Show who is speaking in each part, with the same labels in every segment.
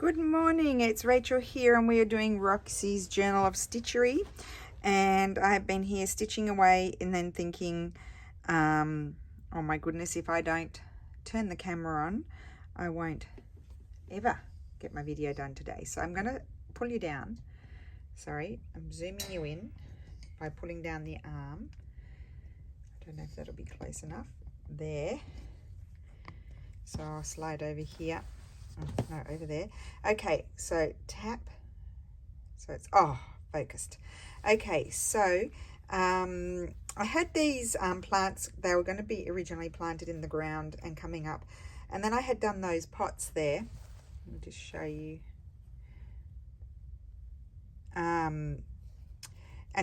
Speaker 1: Good morning, it's Rachel here and we are doing Roxy's Journal of Stitchery, and I have been here stitching away and then thinking, oh my goodness, if I don't turn the camera on, I won't ever get my video done today. So I'm going to pull you down. Sorry, I'm zooming you in by pulling down the arm. I don't know if that'll be close enough. There. So I'll slide over here. No, over there. Okay, so tap. So it's, focused. Okay, so I had these plants. They were going to be originally planted in the ground and coming up. And then I had done those pots there. Let me just show you. And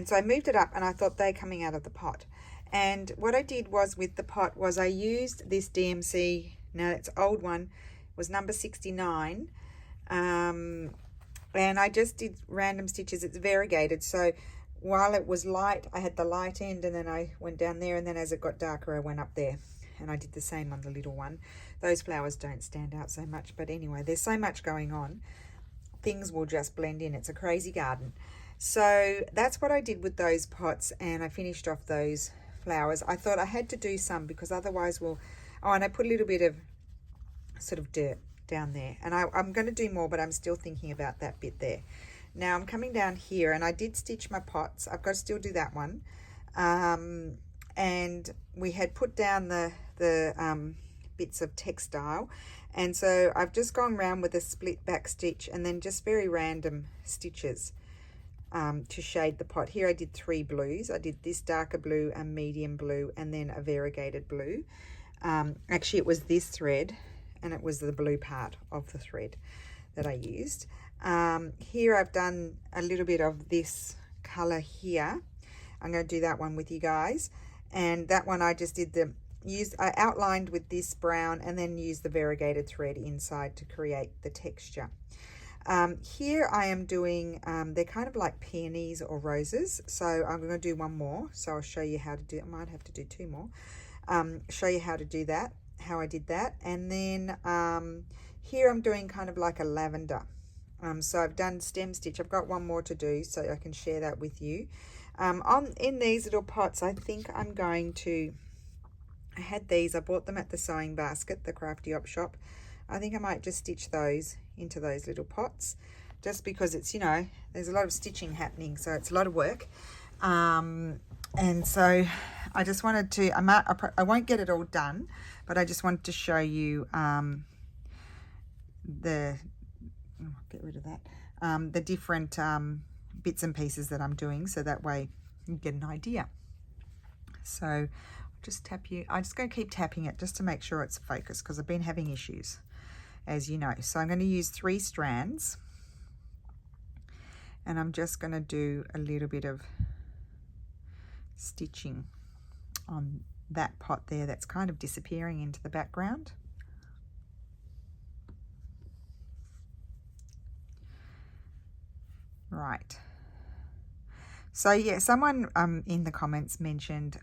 Speaker 1: so I moved it up and I thought they're coming out of the pot. And what I did was with the pot was I used this DMC, now it's an old one, was number 69, and I just did random stitches. It's variegated, so while it was light I had the light end and then I went down there, and then as it got darker I went up there, and I did the same on the little one. Those flowers don't stand out so much, but anyway, there's so much going on, things will just blend in. It's a crazy garden. So that's what I did with those pots, and I finished off those flowers. I thought I had to do some because otherwise and I put a little bit of sort of dirt down there, and I'm going to do more, but I'm still thinking about that bit there. Now I'm coming down here and I did stitch my pots. I've got to still do that one, and we had put down the bits of textile, and so I've just gone around with a split back stitch and then just very random stitches to shade the pot. Here I did 3 blues. I did this darker blue, a medium blue, and then a variegated blue. Actually it was this thread, and it was the blue part of the thread that I used. Here I've done a little bit of this color here. I'm going to do that one with you guys, and that one I just did I outlined with this brown and then used the variegated thread inside to create the texture. Here I am doing, they're kind of like peonies or roses, so I'm going to do one more, so I'll show you how to do it. I might have to do 2 more. Show you how to do that, how I did that. And then here I'm doing kind of like a lavender. So I've done stem stitch. I've got one more to do, so I can share that with you. In these little pots, I think I'm going to, I had these, I bought them at the sewing basket, the Crafty Op shop. I think I might just stitch those into those little pots, just because it's, you know, there's a lot of stitching happening, so it's a lot of work. And so I just wanted to, I won't get it all done, but I just wanted to show you get rid of that, the different bits and pieces that I'm doing, so that way you get an idea. So I'll just tap you, I'm just going to keep tapping it just to make sure it's focused, because I've been having issues, as you know. So I'm going to use 3 strands, and I'm just going to do a little bit of stitching on that pot there that's kind of disappearing into the background. Right. So yeah, someone in the comments mentioned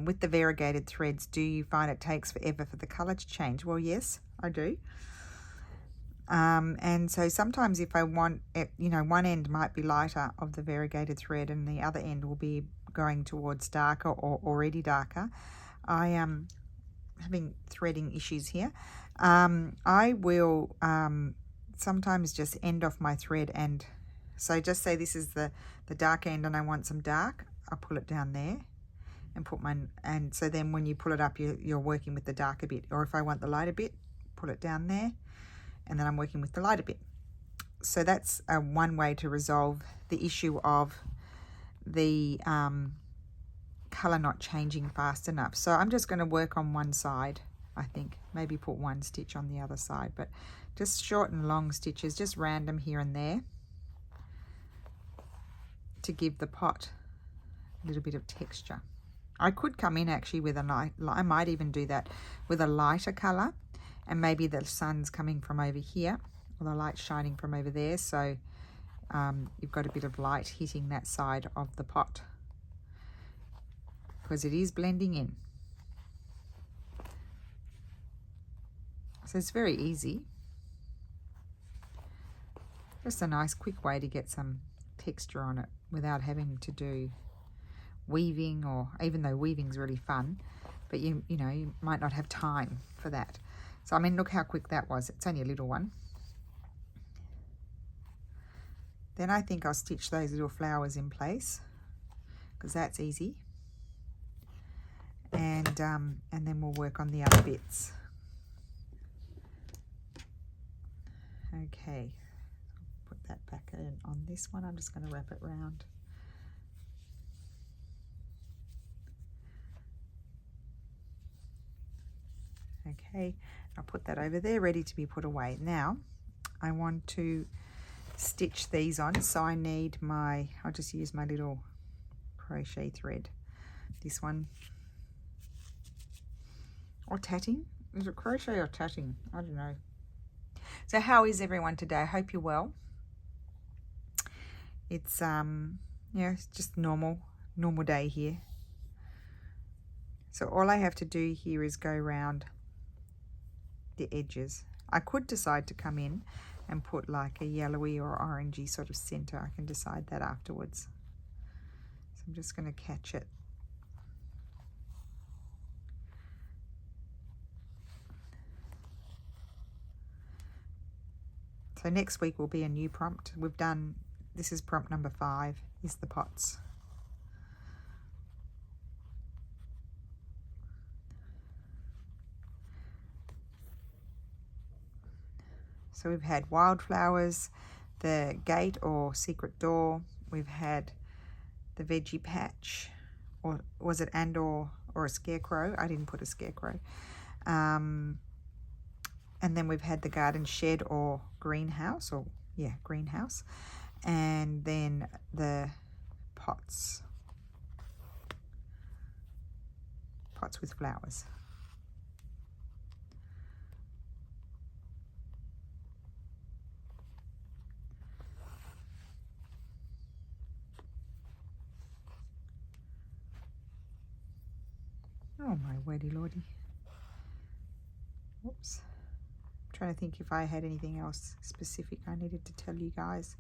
Speaker 1: with the variegated threads, do you find it takes forever for the color to change? Well, yes, I do. And so sometimes if I want it, you know, one end might be lighter of the variegated thread and the other end will be going towards darker or already darker. I am having threading issues here. I will sometimes just end off my thread, and so just say this is the dark end and I want some dark, I'll pull it down there and put and so then when you pull it up, you're working with the darker bit, or if I want the lighter bit, pull it down there, and then I'm working with the lighter bit. So that's one way to resolve the issue of the color not changing fast enough. So I'm just going to work on one side, I think, maybe put 1 stitch on the other side, but just short and long stitches, just random here and there, to give the pot a little bit of texture. I could come in actually with I might even do that with a lighter color, and maybe the sun's coming from over here, or the light's shining from over there, so you've got a bit of light hitting that side of the pot, because it is blending in. So it's very easy. Just a nice quick way to get some texture on it without having to do weaving, or even though weaving's really fun, but you know, you might not have time for that. So I mean, look how quick that was. It's only a little one. Then I think I'll stitch those little flowers in place because that's easy. And then we'll work on the other bits. Okay, put that back in on this one. I'm just going to wrap it round. Okay, I'll put that over there ready to be put away. Now I want to stitch these on, so I need my, I'll just use my little crochet thread, this one, or tatting. Is it crochet or tatting? I don't know. So how is everyone today? I hope you're well. It's yeah, it's just normal day here. So all I have to do here is go around the edges. I could decide to come in and put like a yellowy or orangey sort of center. I can decide that afterwards. So I'm just going to catch it. So next week will be a new prompt. We've done, this is prompt number 5, is the pots. So we've had wildflowers, the gate or secret door. We've had the veggie patch, or was it or a scarecrow? I didn't put a scarecrow. And then we've had the garden shed or greenhouse, or yeah, greenhouse. And then the pots with flowers. Oh my wordy lordy. Whoops. I'm trying to think if I had anything else specific I needed to tell you guys.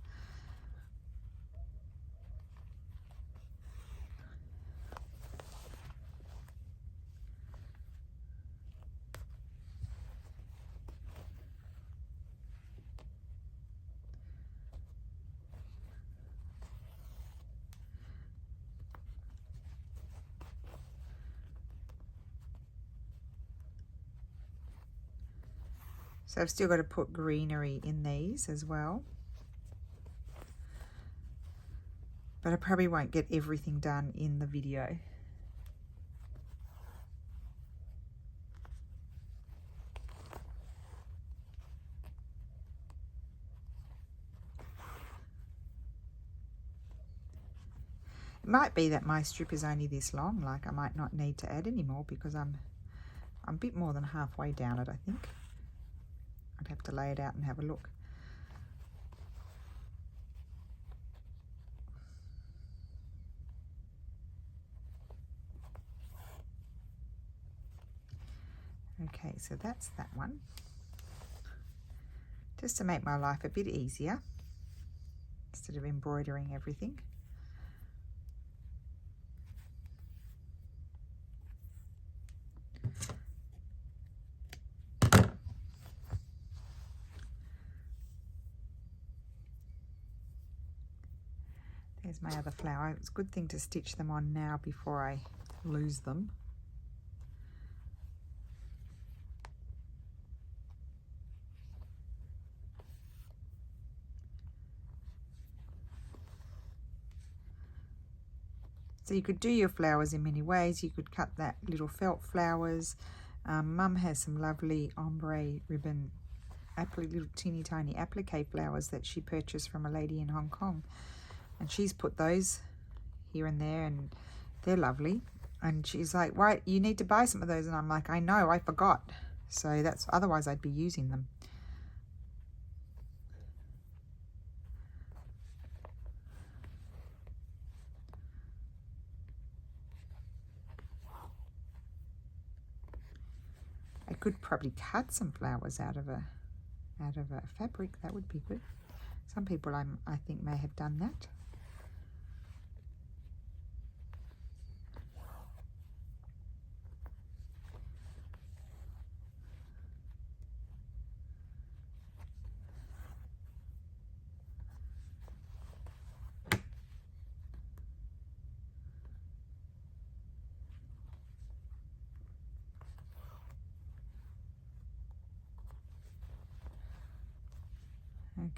Speaker 1: So I've still got to put greenery in these as well. But I probably won't get everything done in the video. It might be that my strip is only this long, like I might not need to add any more because I'm a bit more than halfway down it, I think. I'd have to lay it out and have a look. Okay, so that's that one. Just to make my life a bit easier, instead of embroidering everything. There's my other flower. It's a good thing to stitch them on now before I lose them. So you could do your flowers in many ways. You could cut that little felt flowers. Mum has some lovely ombre ribbon, little teeny tiny applique flowers that she purchased from a lady in Hong Kong. And she's put those here and there, and they're lovely. And she's like, "Why, you need to buy some of those." And I'm like, "I know, I forgot." So that's, otherwise I'd be using them. I could probably cut some flowers out of a fabric. That would be good. Some people I think may have done that.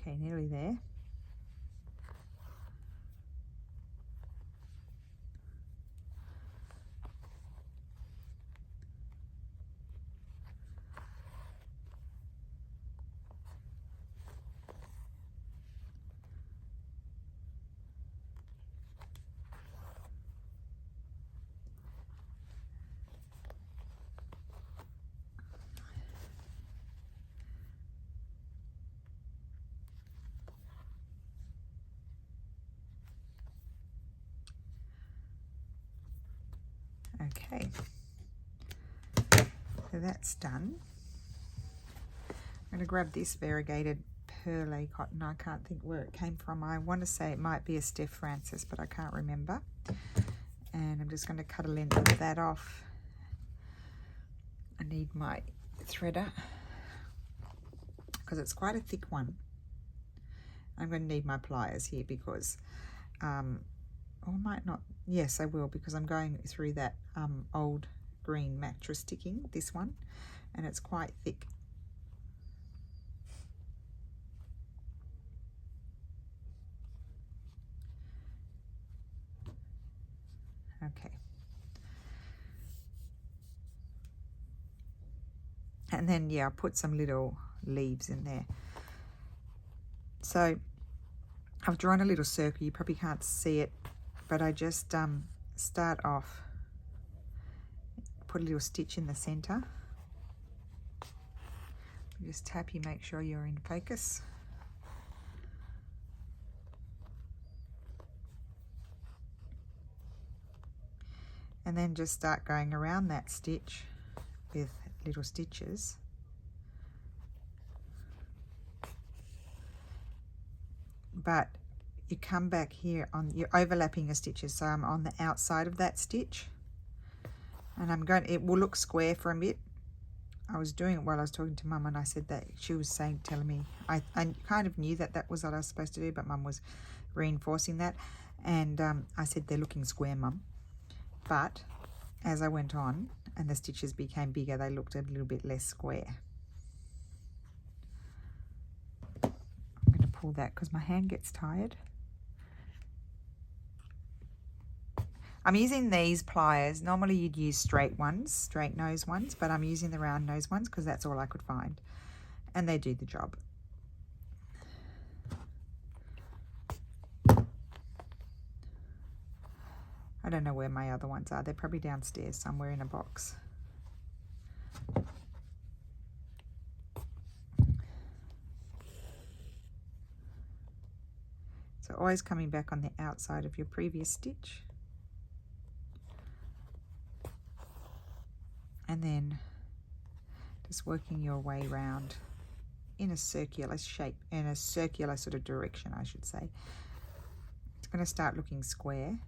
Speaker 1: Okay, nearly there. Okay, so that's done. I'm going to grab this variegated pearl cotton. I can't think where it came from. I want to say it might be a Steph Francis, but I can't remember. And I'm just going to cut a length of that off. I need my threader because it's quite a thick one. I'm going to need my pliers here because, or I might not. Yes, I will, because I'm going through that old green mattress sticking, this one, and it's quite thick. Okay. And then, yeah, I'll put some little leaves in there. So I've drawn a little circle. You probably can't see it, but I just start off, put a little stitch in the center. Just tap you, make sure you're in focus. And then just start going around that stitch with little stitches. But you come back here you're overlapping your stitches, so I'm on the outside of that stitch, and it will look square for a bit. I was doing it while I was talking to Mum, and I said that she was telling me, I kind of knew that was what I was supposed to do, but Mum was reinforcing that, and I said, they're looking square, Mum. But as I went on and the stitches became bigger, they looked a little bit less square. I'm going to pull that because my hand gets tired. I'm using these pliers. Normally you'd use straight nose ones, but I'm using the round nose ones because that's all I could find, and they do the job. I don't know where my other ones are. They're probably downstairs somewhere in a box. So always coming back on the outside of your previous stitch. And then just working your way around in a circular shape, in a circular sort of direction, I should say. It's going to start looking square.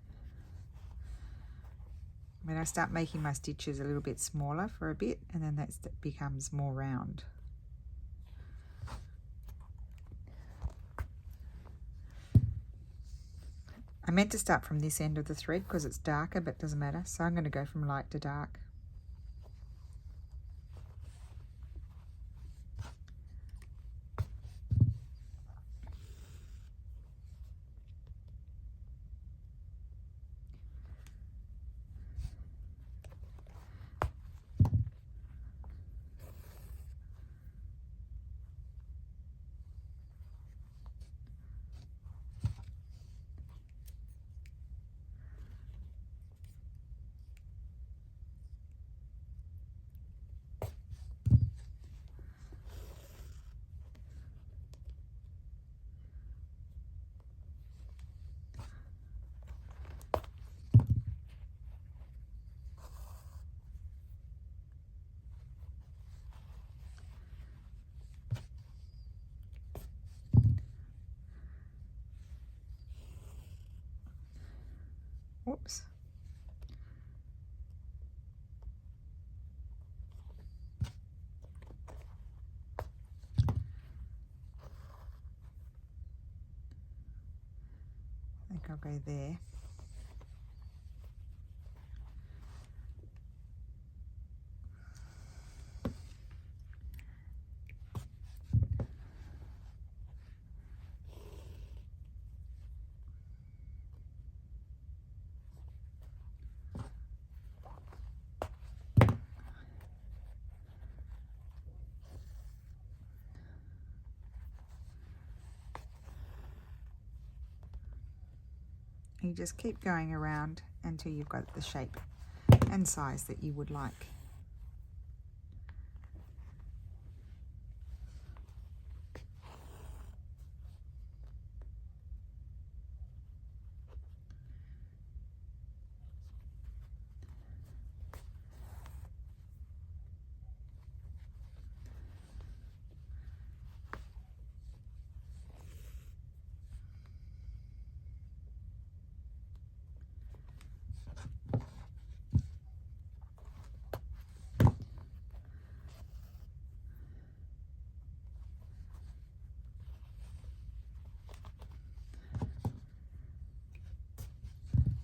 Speaker 1: When I start making my stitches a little bit smaller for a bit, and then that becomes more round. I meant to start from this end of the thread because it's darker, but it doesn't matter. So I'm going to go from light to dark. Whoops. I think I'll go there. You just keep going around until you've got the shape and size that you would like.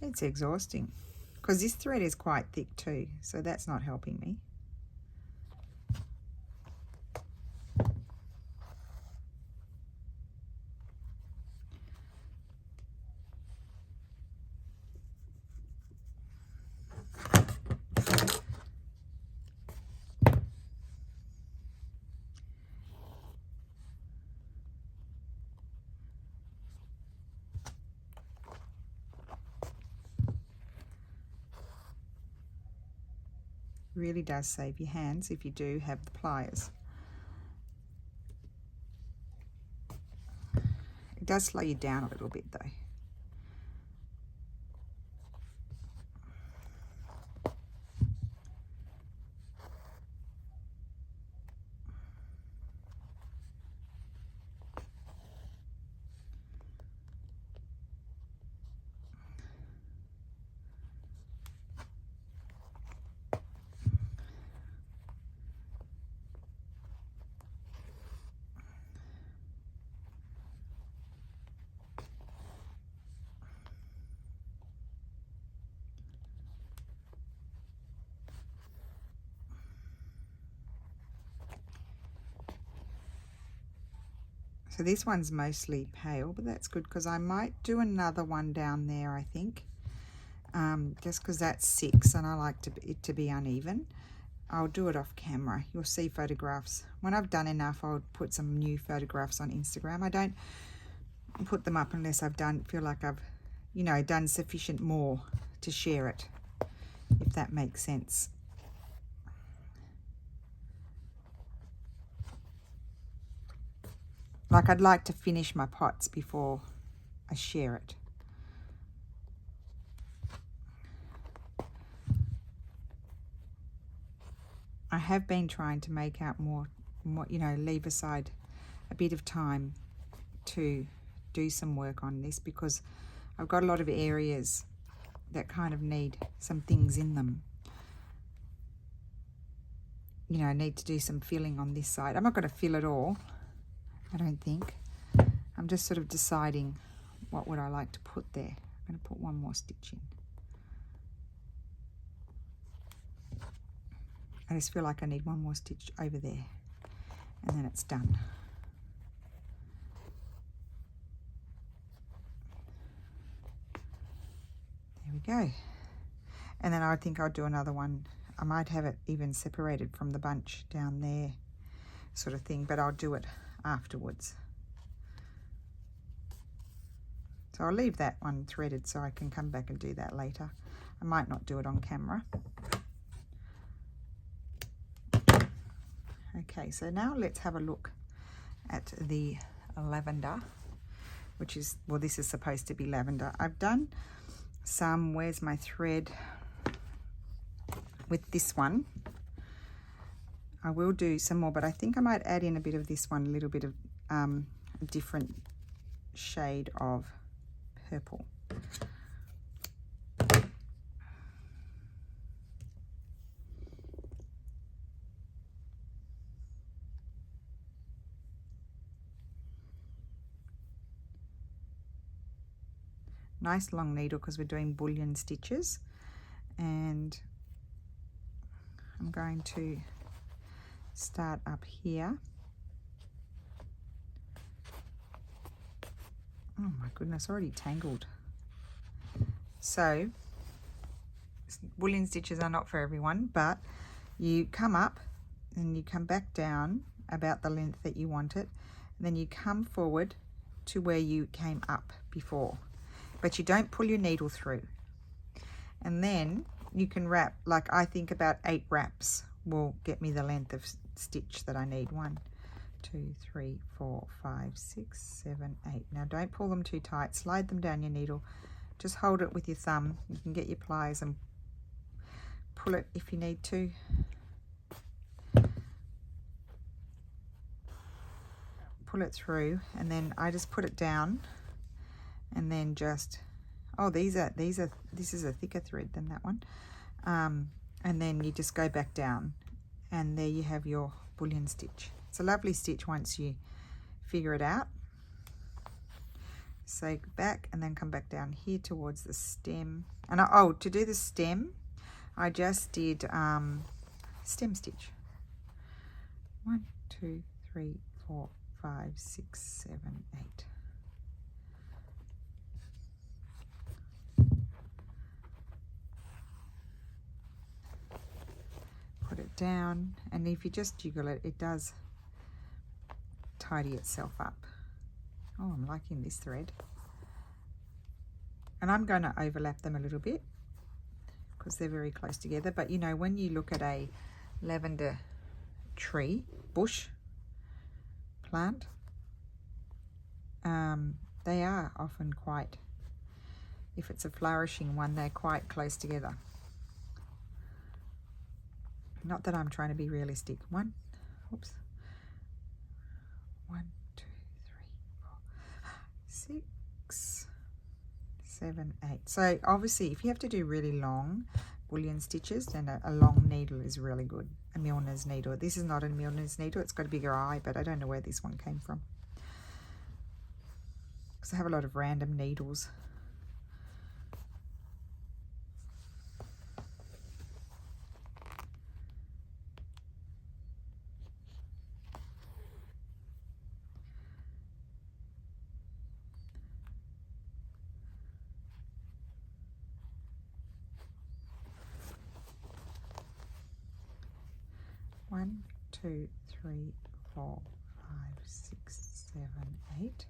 Speaker 1: It's exhausting because this thread is quite thick too, so that's not helping me. Really does save your hands if you do have the pliers. It does slow you down a little bit though. So this one's mostly pale, but that's good because I might do another one down there, I think. Just because that's 6 and I like it to be uneven. I'll do it off camera. You'll see photographs. When I've done enough, I'll put some new photographs on Instagram. I don't put them up unless I've feel like I've, you know, done sufficient more to share it, if that makes sense. Like I'd like to finish my pots before I share it. I have been trying to make out more, you know, leave aside a bit of time to do some work on this because I've got a lot of areas that kind of need some things in them. You know, I need to do some filling on this side. I'm not going to fill it all, I don't think. I'm just sort of deciding what would I like to put there. I'm going to put one more stitch in. I just feel like I need one more stitch over there and then it's done. There we go. And then I think I'll do another one. I might have it even separated from the bunch down there sort of thing, but I'll do it afterwards. So I'll leave that one threaded so I can come back and do that later. I might not do it on camera. Okay, so now let's have a look at the lavender, which is, well, this is supposed to be lavender. I've done some, where's my thread, with this one. I will do some more, but I think I might add in a bit of this one, a little bit of a different shade of purple. Nice long needle because we're doing bullion stitches. And I'm going to start up here. Oh my goodness, already tangled. So bullion stitches are not for everyone, but you come up and you come back down about the length that you want it, and then you come forward to where you came up before, but you don't pull your needle through. And then you can wrap, like I think about 8 wraps will get me the length of stitch that I need. 1, 2, 3, 4, 5, 6, 7, 8. Now don't pull them too tight, slide them down your needle, just hold it with your thumb. You can get your pliers and pull it if you need to. Pull it through, and then I just put it down, and then just, oh, this is a thicker thread than that one, and then you just go back down, and there you have your bullion stitch. It's a lovely stitch once you figure it out. So back and then come back down here towards the stem, and oh, to do the stem I just did stem stitch. 1, 2, 3, 4, 5, 6, 7, 8. Put it down, and if you just jiggle it, it does tidy itself up. Oh, I'm liking this thread. And I'm going to overlap them a little bit because they're very close together. But you know, when you look at a lavender tree, bush, plant, they are often quite, if it's a flourishing one, they're quite close together. Not that I'm trying to be realistic. 1, 2, 3, 4, 6, 7, 8. So obviously if you have to do really long bullion stitches, then a long needle is really good. A milliner's needle. This is not a milliner's needle, it's got a bigger eye, but I don't know where this one came from, because I have a lot of random needles. One, 2, 3, 4, 5, 6, 7, 8.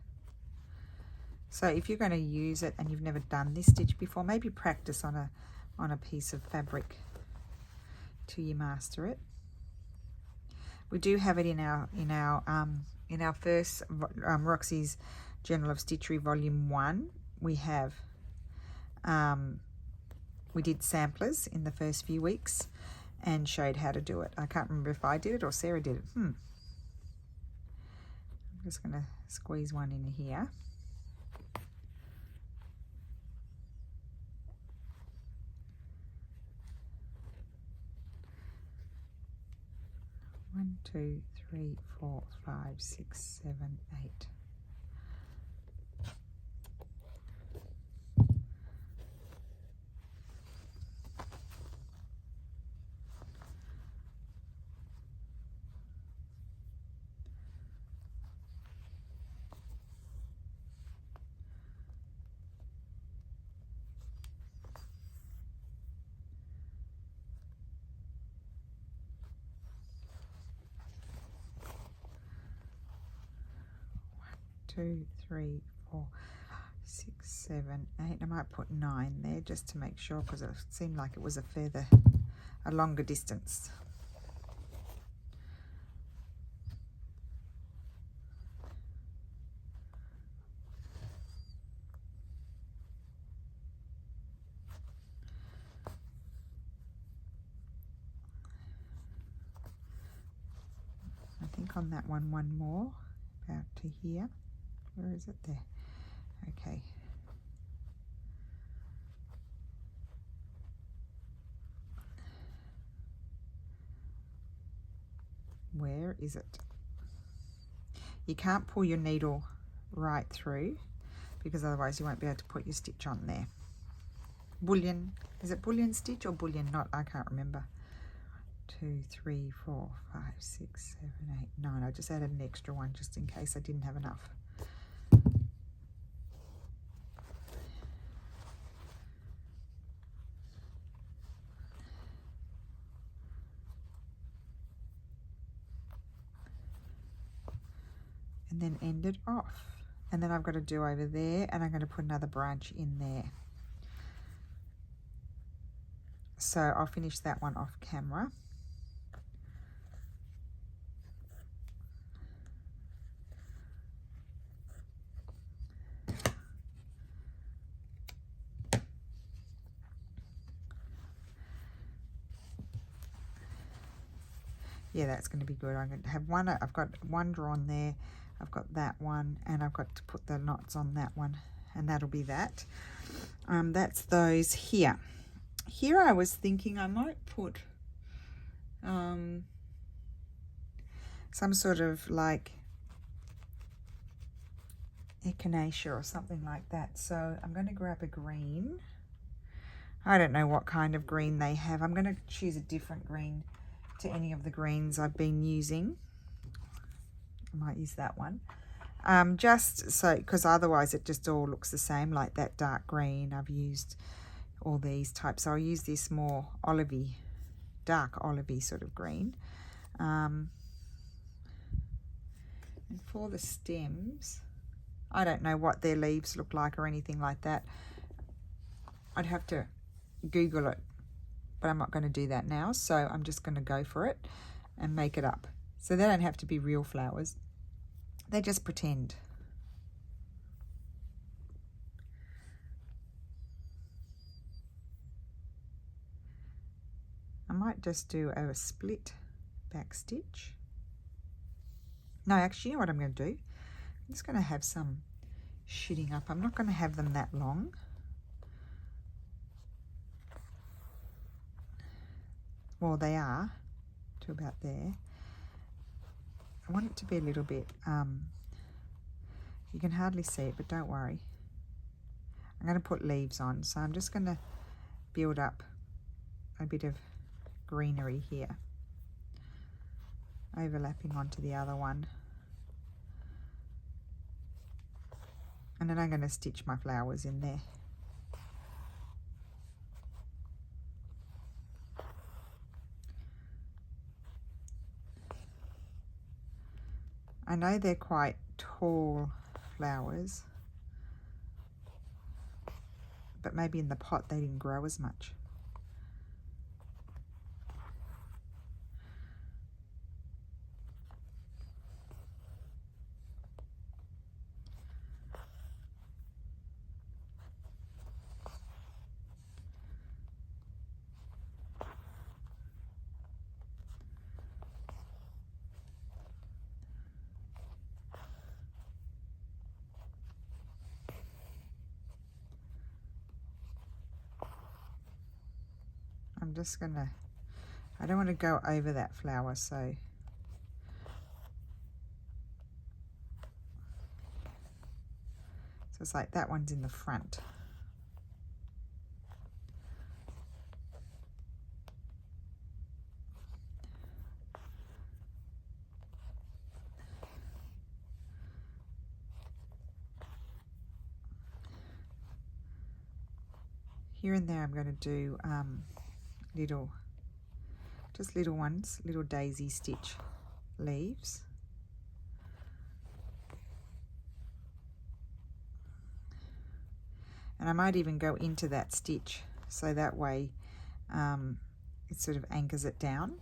Speaker 1: So if you're going to use it and you've never done this stitch before, maybe practice on a piece of fabric till you master it. We do have it in our first Roxy's Journal of Stitchery Volume 1. We have we did samplers in the first few weeks and showed how to do it. I can't remember if I did it or Sarah did it. I'm just going to squeeze one in here. One, 2, 3, 4, 5, 6, 7, 8. Two, 3, 4, 6, 7, 8. I might put 9 there just to make sure, because it seemed like it was a longer distance. I think on that one more, about to here. Where is it? There. Okay. Where is it? You can't pull your needle right through. because otherwise you won't be able to put your stitch on there. Bullion, is it bullion stitch or bullion knot? I can't remember. 2, 3, 4, 5, 6, 7, 8, 9. I just added an extra one just in case I didn't have enough. And then end it off. And then I've got to do over there, and I'm going to put another branch in there. So I'll finish that one off camera. Yeah, that's going to be good. I'm going to have one, I've got one drawn there, I've got that one, and I've got to put the knots on that one, and that'll be that. That's those here. Here I was thinking I might put some sort of like echinacea or something like that. So I'm going to grab a green. I don't know what kind of green they have. I'm going to choose a different green to any of the greens I've been using. I might use that one. Just so, because otherwise it just all looks the same, like that dark green. I've used all these types. So I'll use this more olivey, dark olivey sort of green. And for the stems, I don't know what their leaves look like or anything like that. I'd have to Google it, but I'm not going to do that now. So I'm just going to go for it and make it up. So they don't have to be real flowers. They just pretend. I might just do a split back stitch. No, actually, you know what I'm going to do? I'm just going to have some shooting up. I'm not going to have them that long. Well, they are to about there. I want it to be a little bit, you can hardly see it, but don't worry. I'm going to put leaves on, so I'm just going to build up a bit of greenery here, overlapping onto the other one. And then I'm going to stitch my flowers in there. I know they're quite tall flowers, but maybe in the pot they didn't grow as much. I'm just gonna, I don't want to go over that flower, so it's like that one's in the front. Here and there I'm going to do little ones, little daisy stitch leaves. And I might even go into that stitch, so that way it sort of anchors it down.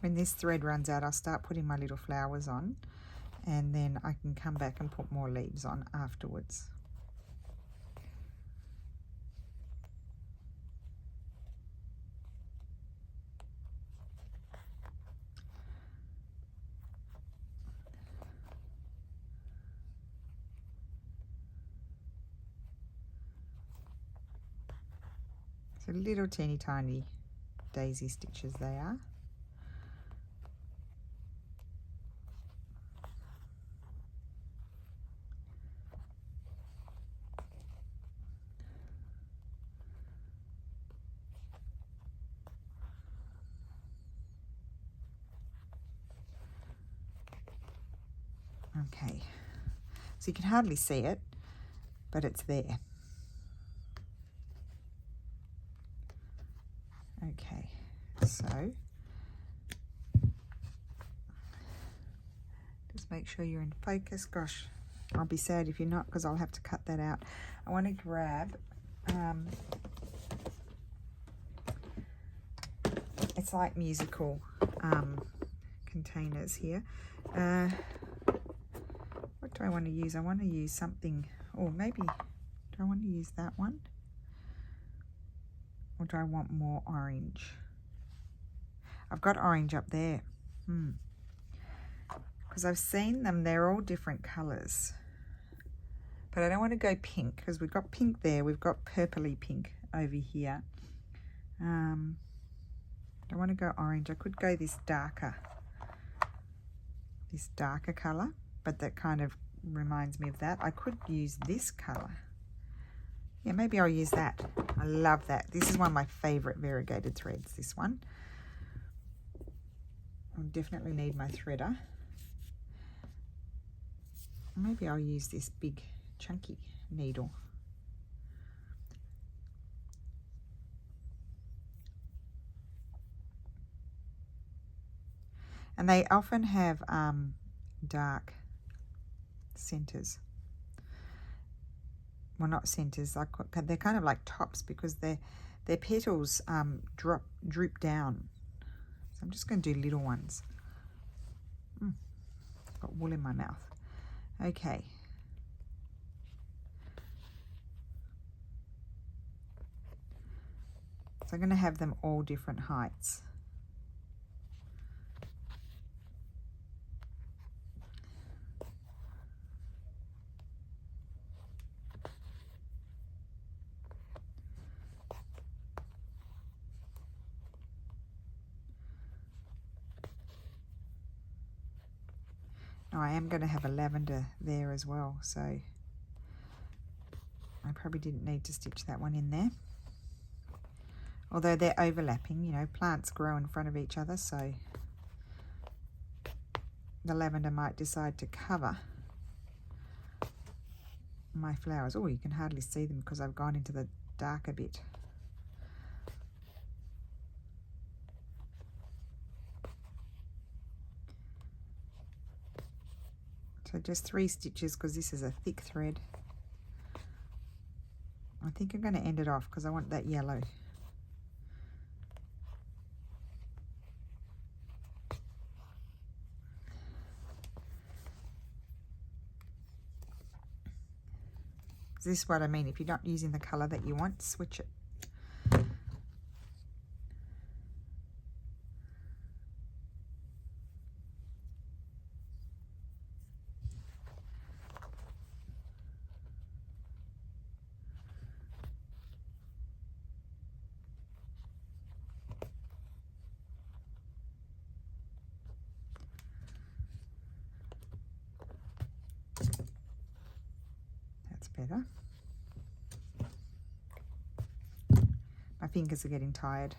Speaker 1: When this thread runs out, I'll start putting my little flowers on, and then I can come back and put more leaves on afterwards. So little teeny tiny daisy stitches they are. Okay, so you can hardly see it, but it's there. Okay, so just make sure you're in focus. Gosh, I'll be sad if you're not, because I'll have to cut that out. I want to grab, it's like musical containers here. What do I want to use? I want to use something, or maybe, do I want to use that one? Or do I want more orange? I've got orange up there. Because I've seen them, they're all different colours. But I don't want to go pink, because we've got pink there. We've got purpley pink over here. I don't want to go orange. I could go this darker colour, but that kind of reminds me of that. I could use this colour. Yeah, maybe I'll use that. I love that. This is one of my favourite variegated threads, this one. I'll definitely need my threader. Maybe I'll use this big chunky needle. And they often have dark centres. Well, not centres, they're kind of like tops, because their petals droop down. So I'm just going to do little ones. Got wool in my mouth. Okay. So I'm going to have them all different heights. Now I am going to have a lavender there as well, so I probably didn't need to stitch that one in there. Although they're overlapping, you know, plants grow in front of each other, so the lavender might decide to cover my flowers. Oh, you can hardly see them because I've gone into the darker bit. So just 3 stitches, because this is a thick thread. I think I'm going to end it off because I want that yellow. This is what I mean. If you're not using the colour that you want, switch it. Better. My fingers are getting tired.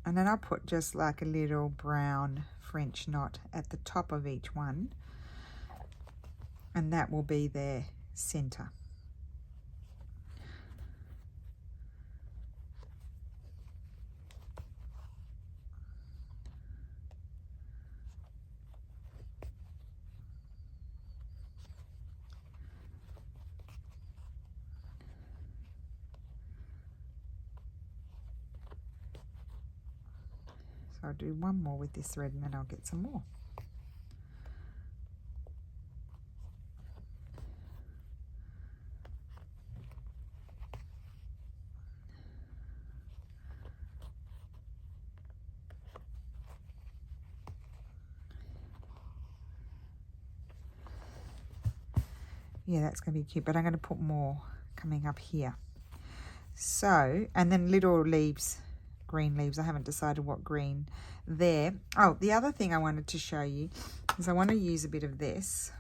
Speaker 1: And then I'll put just like a little brown French knot at the top of each one. And that will be their center. So I'll do one more with this thread and then I'll get some more. Yeah, that's going to be cute, but I'm going to put more coming up here. So, and then little leaves, green leaves. I haven't decided what green there. Oh, the other thing I wanted to show you is I want to use a bit of this.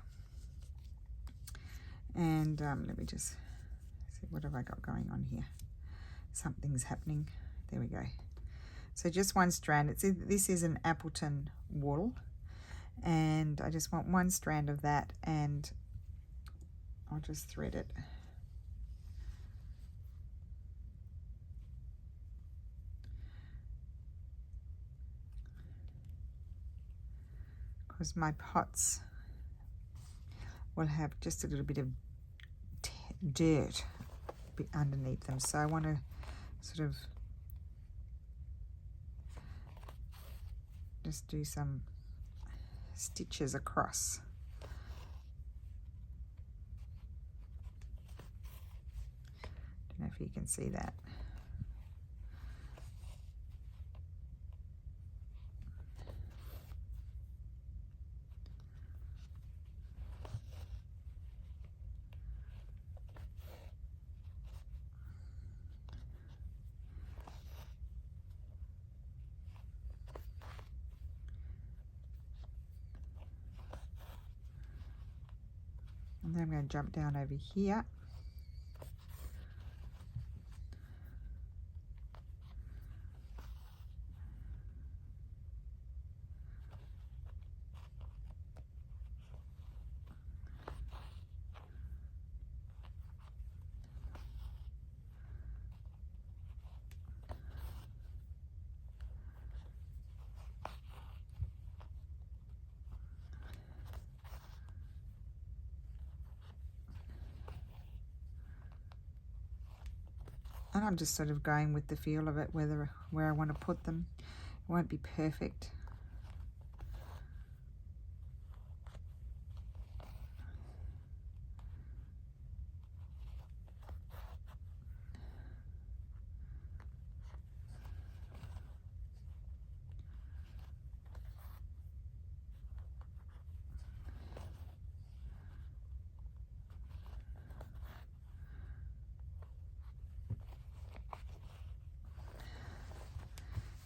Speaker 1: And let me just see, what have I got going on here? Something's happening. There we go. So just one strand. This is an Appleton wool. And I just want one strand of that, and I'll just thread it. Because my pots will have just a little bit of dirt underneath them. So I want to sort of just do some stitches across. Don't know if you can see that. And then I'm going to jump down over here. And I'm just sort of going with the feel of it, where I want to put them. It won't be perfect.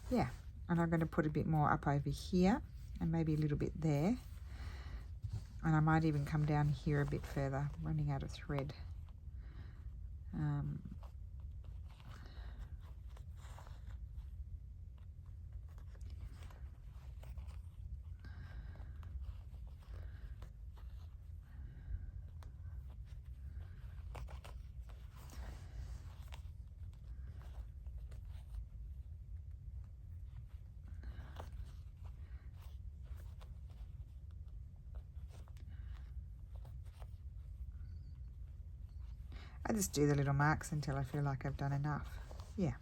Speaker 1: Yeah, and I'm going to put a bit more up over here and maybe a little bit there. And I might even come down here a bit further, running out of thread. I just do the little marks until I feel like I've done enough. Yeah,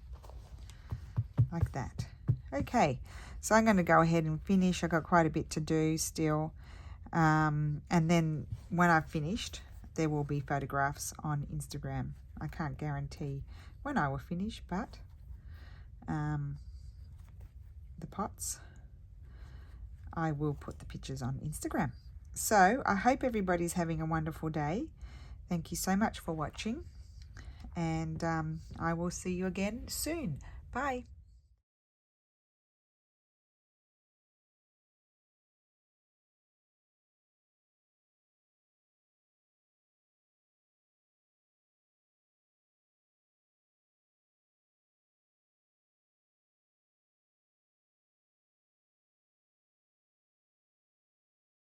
Speaker 1: like that. Okay, so I'm going to go ahead and finish. I've got quite a bit to do still. And then when I've finished, there will be photographs on Instagram. I can't guarantee when I will finish, but the pots, I will put the pictures on Instagram. So I hope everybody's having a wonderful day. Thank you so much for watching, and I will see you again soon. Bye.